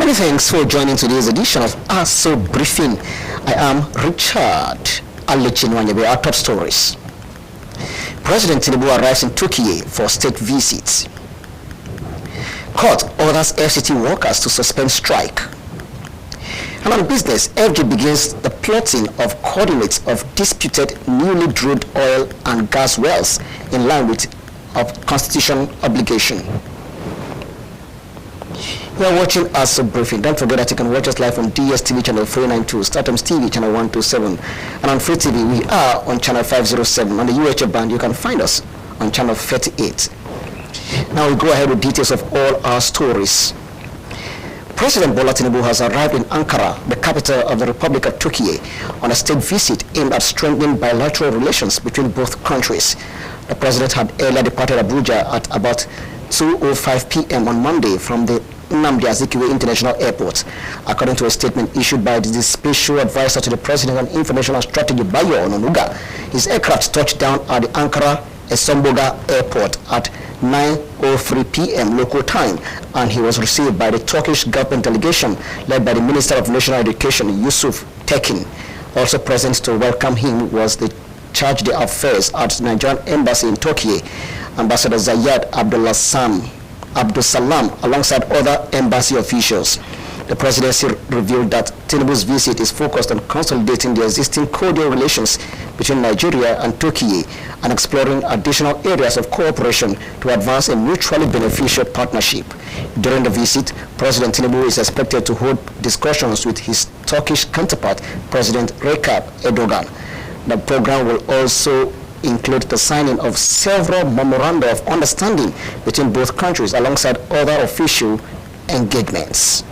Many thanks for joining today's edition of Aso Briefing. I am Richard Alechinwanyabe. Our top stories. President Tinubu arrives in Turkey for state visits. Court orders FCT workers to suspend strike. And on business, FG begins the plotting of coordinates of disputed newly drilled oil and gas wells in line with constitution obligation. You are watching Aso Briefing. Don't forget that you can watch us live on DSTV channel 392, StarTimes TV channel 127, and on Free TV we are on channel 507. On the UHF band you can find us on channel 38. Now we go ahead with details of all our stories. President Bola Tinubu has arrived in Ankara, the capital of the Republic of Turkey, on a state visit aimed at strengthening bilateral relations between both countries. The president had earlier departed Abuja at about 2:05 p.m. on Monday from the Nnamdi Azikiwe International Airport. According to a statement issued by the special advisor to the president on information and strategy, Bayo Ononuga, his aircraft touched down at the Ankara Esomboga Airport at 9:03 p.m. local time, and he was received by the Turkish government delegation led by the Minister of National Education, Yusuf Tekin. Also present to welcome him was the charge d'affaires at the Nigerian Embassy in Turkey, Ambassador Zayed Abdulsalam, alongside other embassy officials. The presidency revealed that Tinubu's visit is focused on consolidating the existing cordial relations between Nigeria and Turkey and exploring additional areas of cooperation to advance a mutually beneficial partnership. During the visit, President Tinubu is expected to hold discussions with his Turkish counterpart, President Recep Erdogan. The program will also include the signing of several memoranda of understanding between both countries alongside other official engagements.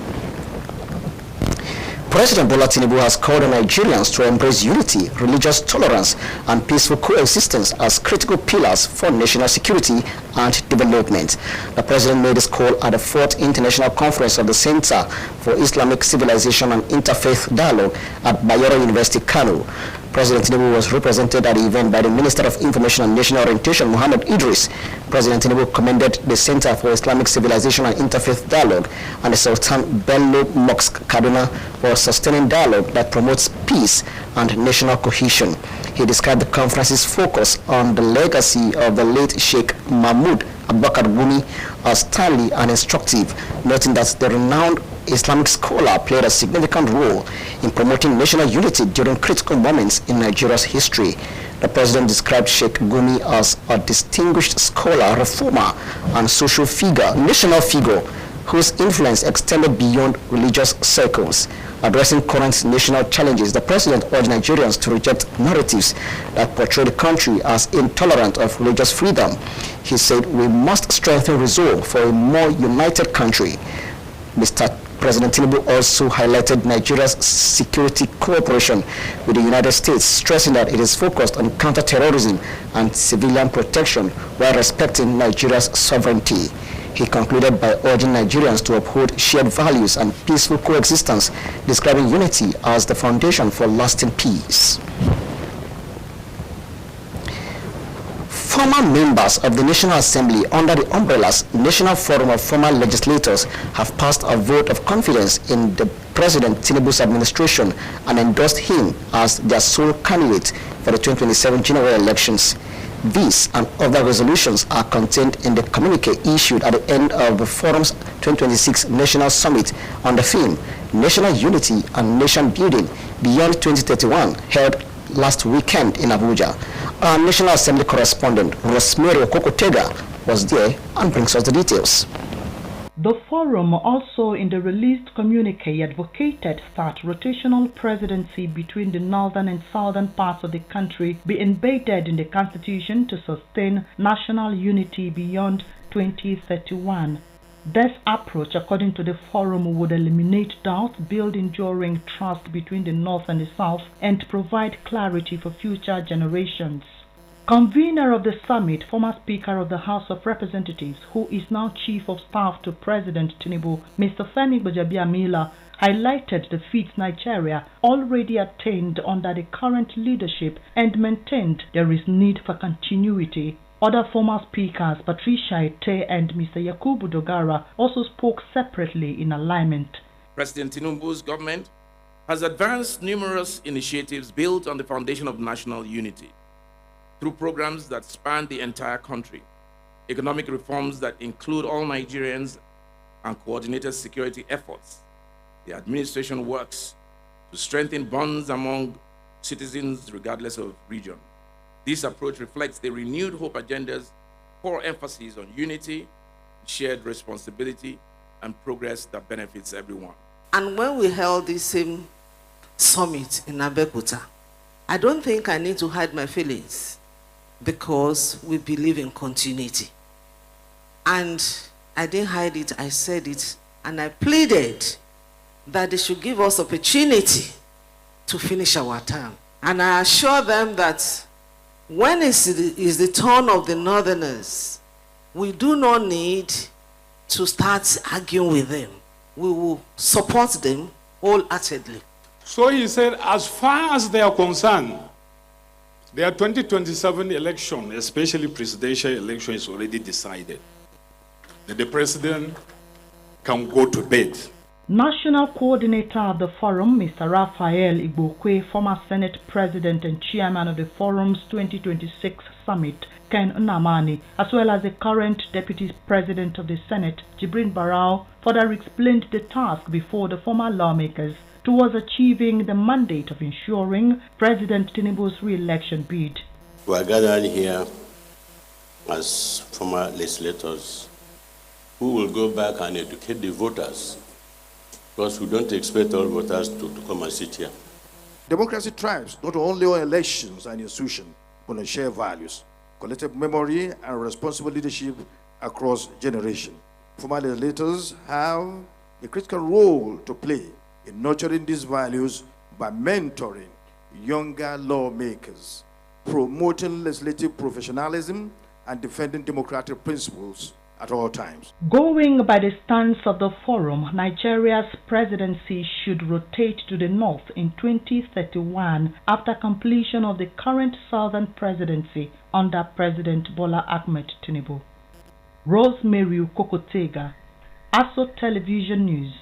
President Bola Tinubu has called on Nigerians to embrace unity, religious tolerance, and peaceful coexistence as critical pillars for national security and development. The president made this call at the 4th International Conference of the Center for Islamic Civilization and Interfaith Dialogue at Bayero University, Kano. President Tinubu was represented at the event by the Minister of Information and National Orientation, Muhammad Idris. President Tinubu commended the Center for Islamic Civilization and Interfaith Dialogue and the Sultan Bello Mosque, Kaduna, for sustaining dialogue that promotes peace and national cohesion. He described the conference's focus on the legacy of the late Sheikh Mahmoud Abubakar Gumi as timely and instructive, noting that the renowned Islamic scholar played a significant role in promoting national unity during critical moments in Nigeria's history. The president described Sheikh Gumi as a distinguished scholar, reformer, and social figure, national figure, whose influence extended beyond religious circles. Addressing current national challenges, the president urged Nigerians to reject narratives that portray the country as intolerant of religious freedom. He said, "We must strengthen resolve for a more united country." Mr. President Tinubu also highlighted Nigeria's security cooperation with the United States, stressing that it is focused on counter-terrorism and civilian protection while respecting Nigeria's sovereignty. He concluded by urging Nigerians to uphold shared values and peaceful coexistence, describing unity as the foundation for lasting peace. Former members of the National Assembly under the umbrella's National Forum of Former Legislators have passed a vote of confidence in the President Tinubu's administration and endorsed him as their sole candidate for the 2027 general elections. These and other resolutions are contained in the communique issued at the end of the Forum's 2026 National Summit on the theme National Unity and Nation Building Beyond 2031, held last weekend in Abuja. Our National Assembly correspondent, Rosemary Okokotega, was there and brings us the details. The forum also in the released communique advocated that rotational presidency between the northern and southern parts of the country be embedded in the constitution to sustain national unity beyond 2031. This approach, according to the forum, would eliminate doubt, build enduring trust between the North and the South, and provide clarity for future generations. Convener of the summit, former Speaker of the House of Representatives, who is now Chief of Staff to President Tinubu, Mr. Femi Gbajabiamila, highlighted the feats Nigeria already attained under the current leadership and maintained there is need for continuity. Other former speakers, Patricia Ete and Mr. Yakubu Dogara, also spoke separately in alignment. President Tinubu's government has advanced numerous initiatives built on the foundation of national unity through programs that span the entire country, economic reforms that include all Nigerians, and coordinated security efforts. The administration works to strengthen bonds among citizens regardless of region. This approach reflects the renewed hope agenda's core emphasis on unity, shared responsibility, and progress that benefits everyone. And when we held this same summit in Abeokuta, I don't think I need to hide my feelings because we believe in continuity. And I didn't hide it, I said it, and I pleaded that they should give us opportunity to finish our term. And I assure them that when is the turn of the Northerners, we do not need to start arguing with them. We will support them wholeheartedly. So he said, as far as they are concerned, their 2027 election, especially presidential election, is already decided. That the president can go to bed. National coordinator of the forum, Mr. Raphael Igbokwe, former Senate President and Chairman of the forum's 2026 summit, Ken Nnamani, as well as the current Deputy President of the Senate, Jibrin Barau, further explained the task before the former lawmakers towards achieving the mandate of ensuring President Tinubu's re-election bid. We are gathered here as former legislators who will go back and educate the voters, because we don't expect all voters to come and sit here. Democracy thrives not only on elections and institutions, but on shared values, collective memory, and responsible leadership across generations. Former legislators have a critical role to play in nurturing these values by mentoring younger lawmakers, promoting legislative professionalism, and defending democratic principles at all times. Going by the stance of the forum, Nigeria's presidency should rotate to the north in 2031 after completion of the current southern presidency under President Bola Ahmed Tinubu. Rosemary Kokotega, Aso Television News.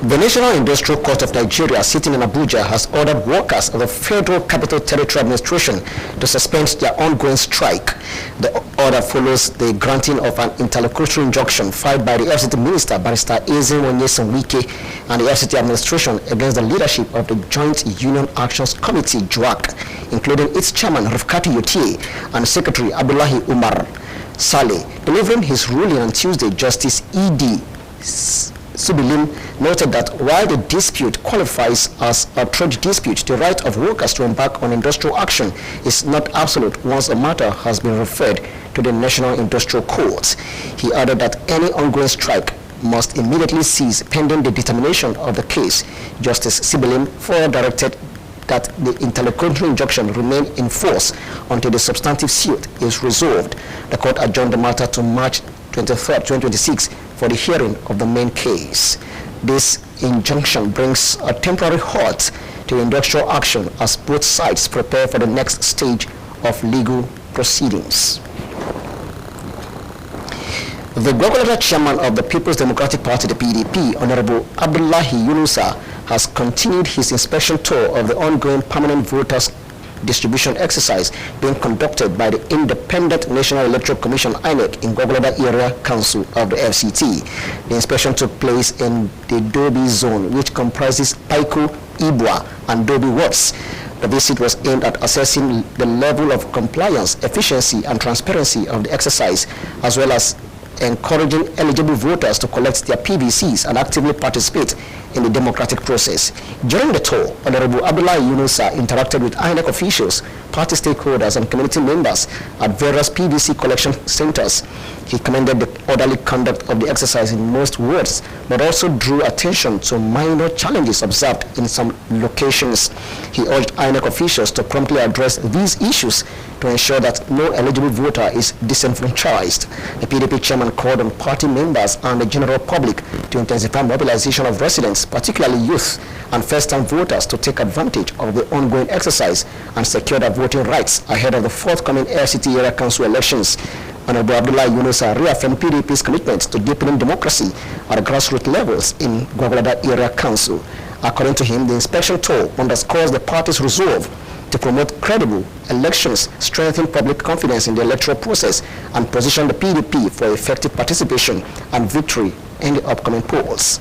The National Industrial Court of Nigeria, sitting in Abuja, has ordered workers of the Federal Capital Territory Administration to suspend their ongoing strike. The order follows the granting of an interlocutory injunction filed by the FCT Minister, Barrister Ezen Wike, and the FCT administration against the leadership of the Joint Union Actions Committee, JUAC, including its chairman, Rifkatu Yotie, and Secretary Abdullahi Umar Saleh. Delivering his ruling on Tuesday, Justice E.D. Subilim noted that while the dispute qualifies as a trade dispute, the right of workers to embark on industrial action is not absolute once a matter has been referred to the National Industrial Court. He added that any ongoing strike must immediately cease pending the determination of the case. Justice Sibilim further directed that the interlocutory injunction remain in force until the substantive suit is resolved. The court adjourned the matter to March 23, 2026 for the hearing of the main case. This injunction brings a temporary halt to industrial action as both sides prepare for the next stage of legal proceedings. The Gwagwalada chairman of the People's Democratic Party, the PDP, Honorable Abdullahi Yunusa, has continued his inspection tour of the ongoing permanent voters distribution exercise being conducted by the Independent National Electoral Commission (INEC) in Gwagwalada Area Council of the FCT. The inspection took place in the Dobi zone, which comprises Paiko, Ibwa, and Dobi wards. The visit was aimed at assessing the level of compliance, efficiency, and transparency of the exercise, as well as encouraging eligible voters to collect their PVCs and actively participate in the democratic process. During the tour, Honorable Abdullahi Yunusa interacted with INEC officials, party stakeholders, and community members at various PVC collection centers. He commended the orderly conduct of the exercise in most wards, but also drew attention to minor challenges observed in some locations. He urged INEC officials to promptly address these issues to ensure that no eligible voter is disenfranchised. The PDP chairman called on party members and the general public to intensify mobilization of residents, particularly youth and first-time voters, to take advantage of the ongoing exercise and secure their voting rights ahead of the forthcoming FCT Area Council elections. Honorable Abdullah Yunusa reaffirmed PDP's commitment to deepening democracy at grassroots levels in Gwagwalada Area Council. According to him, the inspection tour underscores the party's resolve to promote credible elections, strengthen public confidence in the electoral process, and position the PDP for effective participation and victory in the upcoming polls.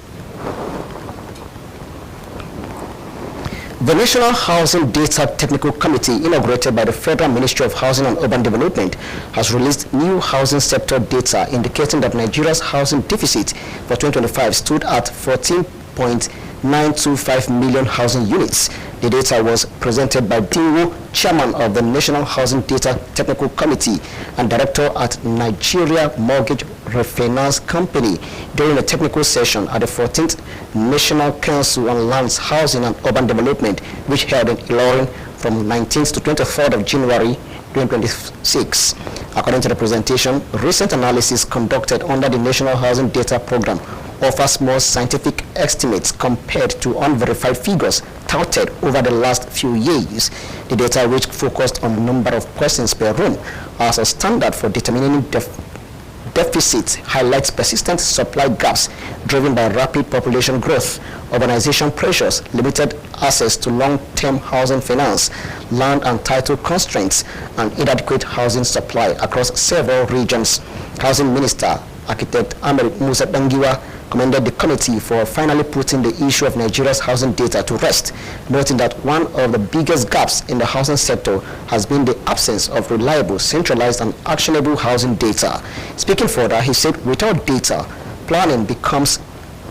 The National Housing Data Technical Committee, inaugurated by the Federal Ministry of Housing and Urban Development, has released new housing sector data indicating that Nigeria's housing deficit for 2025 stood at 14.925 million housing units. The data was presented by Dinwo, chairman of the National Housing Data Technical Committee and director at Nigeria Mortgage Refinance Company, during a technical session at the 14th National Council on Lands, Housing and Urban Development, which held in Ilorin from 19th to 23rd of January 2026. According to the presentation, recent analysis conducted under the National Housing Data Program offers more scientific estimates compared to unverified figures touted over the last few years. The data, which focused on the number of persons per room as a standard for determining deficits, highlights persistent supply gaps driven by rapid population growth, urbanization pressures, limited access to long-term housing finance, land and title constraints, and inadequate housing supply across several regions. Housing Minister, Architect Ahmed Musa Dangiwa, commended the committee for finally putting the issue of Nigeria's housing data to rest, noting that one of the biggest gaps in the housing sector has been the absence of reliable, centralized, and actionable housing data. Speaking further, he said, without data, planning becomes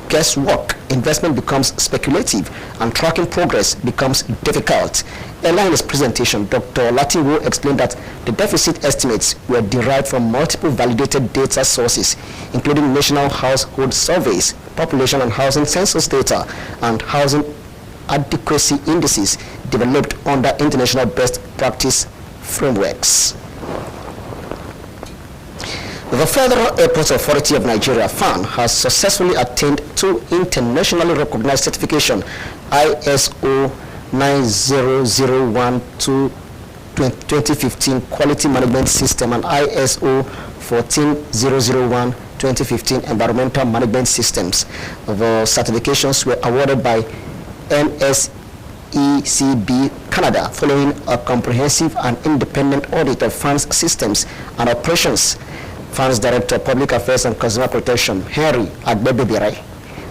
guesswork, investment becomes speculative, and tracking progress becomes difficult. Earlier in his presentation, Dr. Latiwo explained that the deficit estimates were derived from multiple validated data sources, including national household surveys, population and housing census data, and housing adequacy indices developed under international best practice frameworks. The Federal Airports Authority of Nigeria, FAN, has successfully attained 2 internationally recognized certifications, ISO 9001-2015 Quality Management System and ISO 14001-2015 Environmental Management Systems. The certifications were awarded by NSECB Canada following a comprehensive and independent audit of FAN's systems and operations. FAN's Director of Public Affairs and Consumer Protection, Henry Agbebebirai,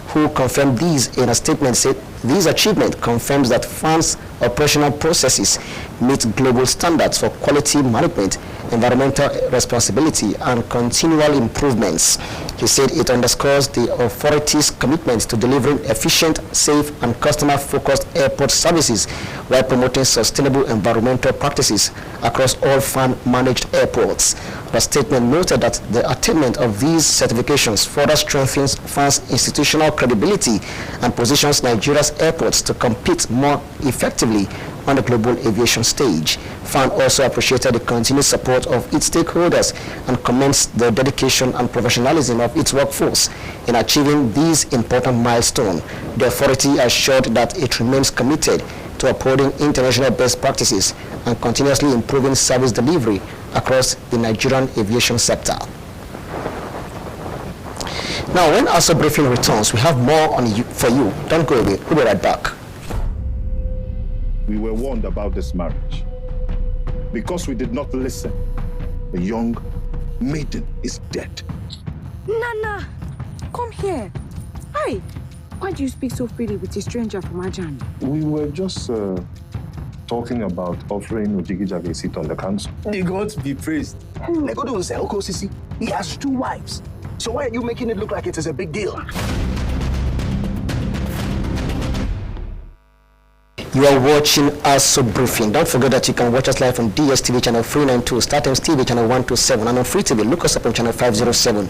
who confirmed these in a statement, said this achievement confirms that FAN's operational processes meet global standards for quality management, environmental responsibility, and continual improvements. He said it underscores the authority's commitment to delivering efficient, safe, and customer-focused airport services while promoting sustainable environmental practices across all FAN-managed airports. The statement noted that the attainment of these certifications further strengthens FAN's institutional credibility and positions Nigeria's airports to compete more effectively on the global aviation stage. FAN also appreciated the continued support of its stakeholders and commends the dedication and professionalism of its workforce in achieving these important milestones. The authority assured that it remains committed to upholding international best practices and continuously improving service delivery across the Nigerian aviation sector. Now, when Aso Briefing returns, we have more for you. Don't go away. We'll be right back. We were warned about this marriage. Because we did not listen, the young maiden is dead. Nana, come here. Hi. Why do you speak so freely with a stranger from Ajani? We were just talking about offering Ojigijag a seat on the council. The gods be praised. He has 2 wives. So why are you making it look like it is a big deal? You are watching Aso Briefing. Don't forget that you can watch us live on DSTV channel 392, StarTimes TV channel 127, and on Free TV, look us up on channel 507.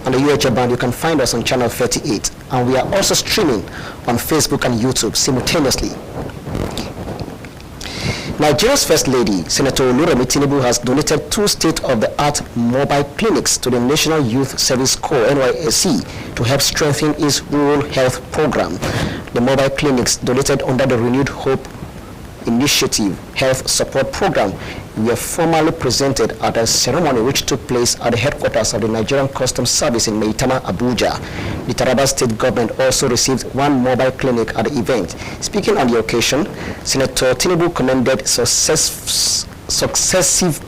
On the UHF band, you can find us on channel 38. And we are also streaming on Facebook and YouTube simultaneously. Nigeria's First Lady, Senator Oluremi Tinubu, has donated 2 state-of-the-art mobile clinics to the National Youth Service Corps, NYSC, to help strengthen its rural health program. The mobile clinics donated under the Renewed Hope Initiative Health Support Program were formally presented at a ceremony which took place at the headquarters of the Nigerian Customs Service in Maitama, Abuja. The Taraba State government also received 1 mobile clinic at the event. Speaking on the occasion, Senator Tinubu commended successive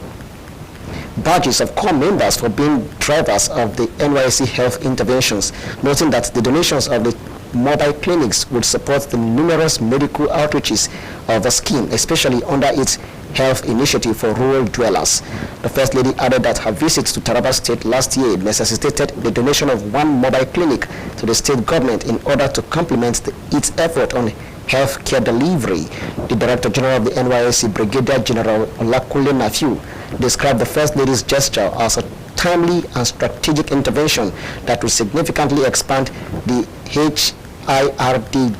badges of corps members for being drivers of the NYSC health interventions, noting that the donations of the mobile clinics would support the numerous medical outreaches of the scheme, especially under its health initiative for rural dwellers. The First Lady added that her visit to Taraba State last year necessitated the donation of 1 mobile clinic to the state government in order to complement its effort on health care delivery. The Director General of the NYSC, Brigadier General Olakule Nafiu, described the First Lady's gesture as a timely and strategic intervention that will significantly expand the HIRD.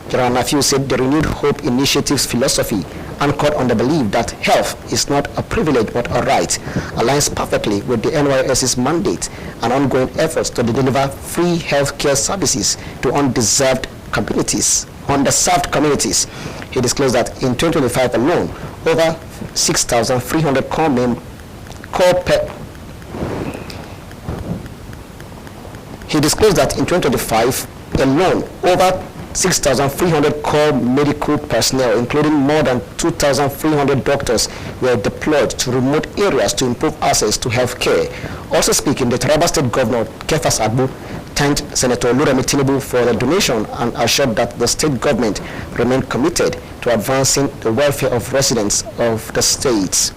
General Nafiu said the Renewed Hope Initiative's philosophy, anchored on the belief that health is not a privilege but a right, aligns perfectly with the NYSC's mandate and ongoing efforts to deliver free health care services to underserved communities. He disclosed that in 2025 alone, over 6,300 He disclosed that in 2025 alone, over 6,300 core medical personnel, including more than 2,300 doctors, were deployed to remote areas to improve access to health care. Also speaking, the Taraba State Governor, Kefas Agbu, thanked Senator Oluremi Tinubu for the donation and assured that the state government remained committed to advancing the welfare of residents of the states.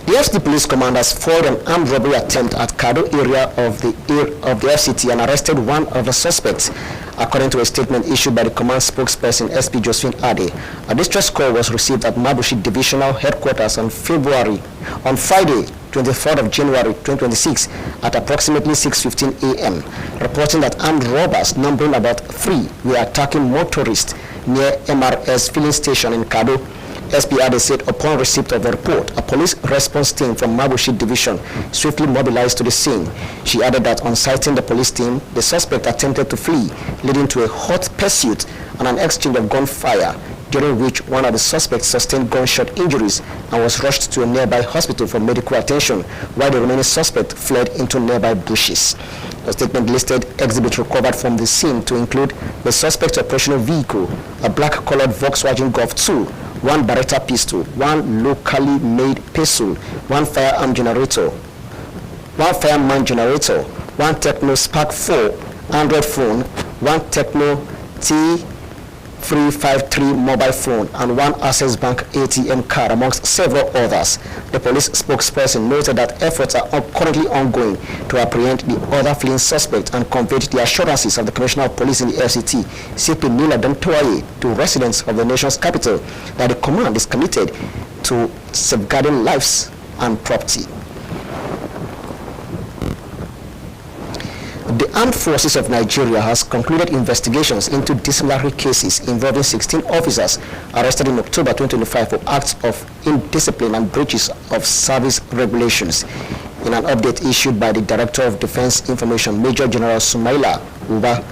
The FCT police commanders foiled an armed robbery attempt at Kado area of the FCT and arrested 1 of the suspects, according to a statement issued by the command spokesperson SP Josephine Ade. A distress call was received at Mabushi Divisional Headquarters on Friday, 23rd of January 2026 at approximately 6:15 a.m., reporting that armed robbers numbering about 3 were attacking motorists near MRS filling station in Kado. SP Ade said upon receipt of the report, a police response team from Mabushi Division swiftly mobilized to the scene. She added that on sighting the police team, the suspect attempted to flee, leading to a hot pursuit and an exchange of gunfire, during which one of the suspects sustained gunshot injuries and was rushed to a nearby hospital for medical attention, while the remaining suspect fled into nearby bushes. The statement listed exhibits recovered from the scene to include the suspect's operational vehicle, a black-colored Volkswagen Golf 2, 1 Beretta pistol, 1 locally made pistol, 1 firearm generator, 1 fireman generator, 1 Techno Spark 4 Android phone, 1 Techno T353 mobile phone, and 1 Access Bank ATM card, amongst several others. The police spokesperson noted that efforts are currently ongoing to apprehend the other fleeing suspect and conveyed the assurances of the Commissioner of Police in the FCT, CP Nila Dantoye, to residents of the nation's capital that the command is committed to safeguarding lives and property. The Armed Forces of Nigeria has concluded investigations into disciplinary cases involving 16 officers arrested in October 2025 for acts of indiscipline and breaches of service regulations. In an update issued by the Director of Defense Information, Major General Sumaila Uba,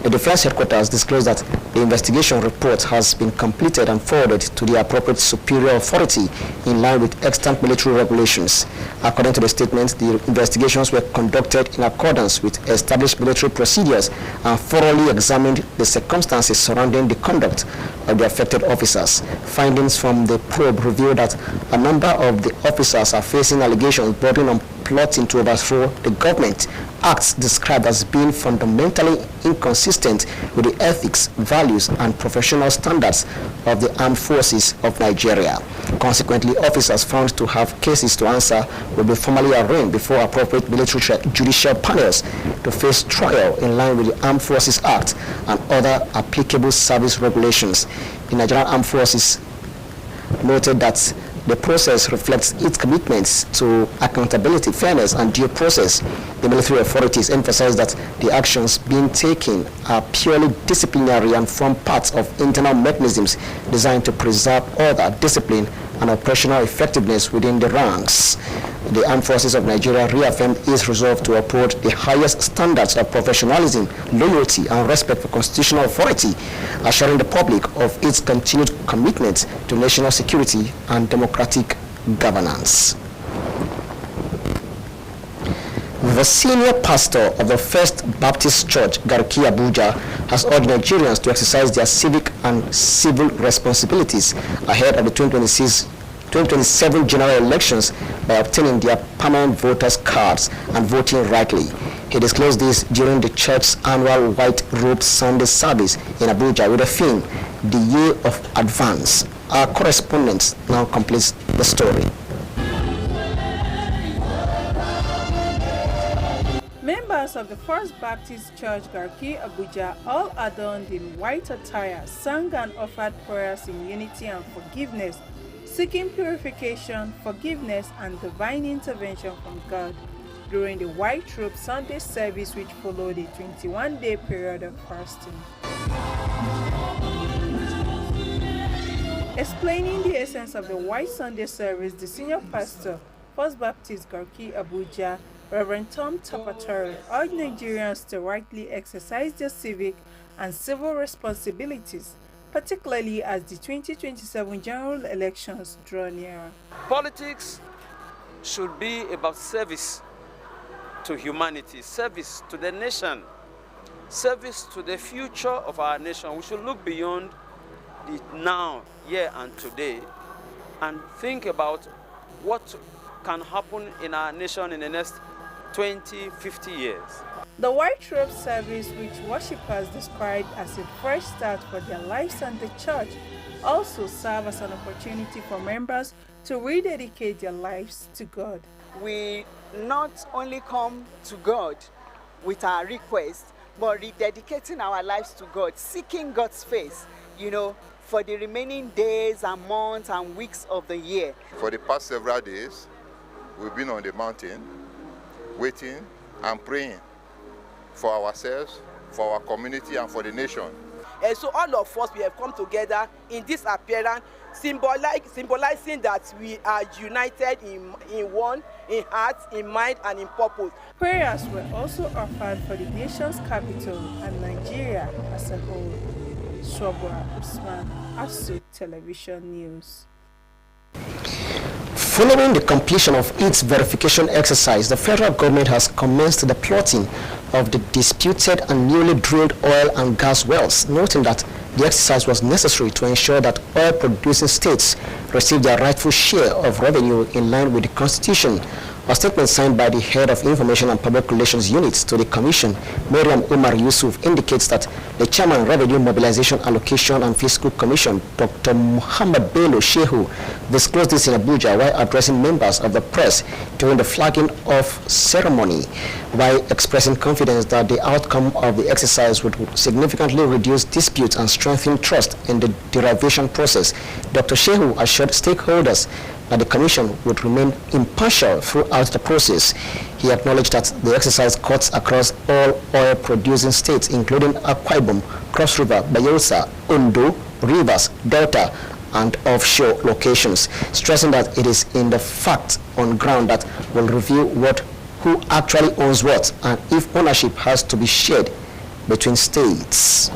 the Defense Headquarters disclosed that the investigation report has been completed and forwarded to the appropriate superior authority in line with extant military regulations. According to the statement, the investigations were conducted in accordance with established military procedures and thoroughly examined the circumstances surrounding the conduct of the affected officers. Findings from the probe revealed that a number of the officers are facing allegations bordering on plotting to overthrow the government, acts described as being fundamentally inconsistent with the ethics, values, and professional standards of the armed forces of Nigeria. Consequently, officers found to have cases to answer will be formally arraigned before appropriate military judicial panels to face trial in line with the Armed Forces Act and other applicable service regulations. The Nigerian Armed Forces noted that the process reflects its commitments to accountability, fairness, and due process. The military authorities emphasize that the actions being taken are purely disciplinary and form parts of internal mechanisms designed to preserve order, discipline, and operational effectiveness within the ranks. The Armed Forces of Nigeria reaffirmed its resolve to uphold the highest standards of professionalism, loyalty, and respect for constitutional authority, assuring the public of its continued commitment to national security and democratic governance. The senior pastor of the First Baptist Church, Garki Abuja, has urged Nigerians to exercise their civic and civil responsibilities ahead of the 2027 general elections by obtaining their permanent voters' cards and voting rightly. He disclosed this during the church's annual White Robe Sunday service in Abuja with the theme, The Year of Advance. Our correspondent now completes the story. Members of the First Baptist Church, Garki, Abuja, all adorned in white attire, sang and offered prayers in unity and forgiveness, seeking purification, forgiveness, and divine intervention from God during the White Robe Sunday service, which followed a 21-day period of fasting. Explaining the essence of the White Sunday service, the senior pastor, First Baptist Garki, Abuja, Reverend Tom Tapatero, urged Nigerians to rightly exercise their civic and civil responsibilities, particularly as the 2027 general elections draw nearer. Politics should be about service to humanity, service to the nation, service to the future of our nation. We should look beyond the now, here and today, and think about what can happen in our nation in the next 20, 50 years. The White Robe service, which worshippers described as a fresh start for their lives and the church, also serve as an opportunity for members to rededicate their lives to God. We not only come to God with our requests, but rededicating our lives to God, seeking God's face, for the remaining days and months and weeks of the year. For the past several days, we've been on the mountain, waiting and praying for ourselves, for our community, and for the nation. And so all of us, we have come together in this appearance, symbolizing that we are united in one, in heart, in mind, and in purpose. Prayers were also offered for the nation's capital and Nigeria as a whole. Swabra Usman, Aso Television News. Following the completion of its verification exercise, the federal government has commenced the plotting of the disputed and newly drilled oil and gas wells, noting that the exercise was necessary to ensure that oil-producing states receive their rightful share of revenue in line with the Constitution. A statement signed by the head of Information and Public Relations Units to the Commission, Mariam Umar Yusuf, indicates that the Chairman, Revenue Mobilization, Allocation and Fiscal Commission, Dr. Muhammad Bello Shehu, disclosed this in Abuja while addressing members of the press during the flagging off ceremony, while expressing confidence that the outcome of the exercise would significantly reduce disputes and strengthen trust in the derivation process. Dr. Shehu assured stakeholders that the Commission would remain impartial throughout the process. He acknowledged that the exercise cuts across all oil-producing states, including Akwa Ibom, Cross River, Bayelsa, Ondo, Rivers, Delta, and offshore locations, stressing that it is in the fact on ground that will reveal who actually owns what and if ownership has to be shared between states.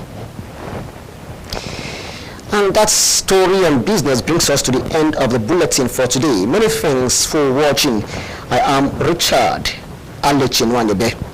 And that story on business brings us to the end of the bulletin for today. Many thanks for watching. I am Richard Alechinwanyebe.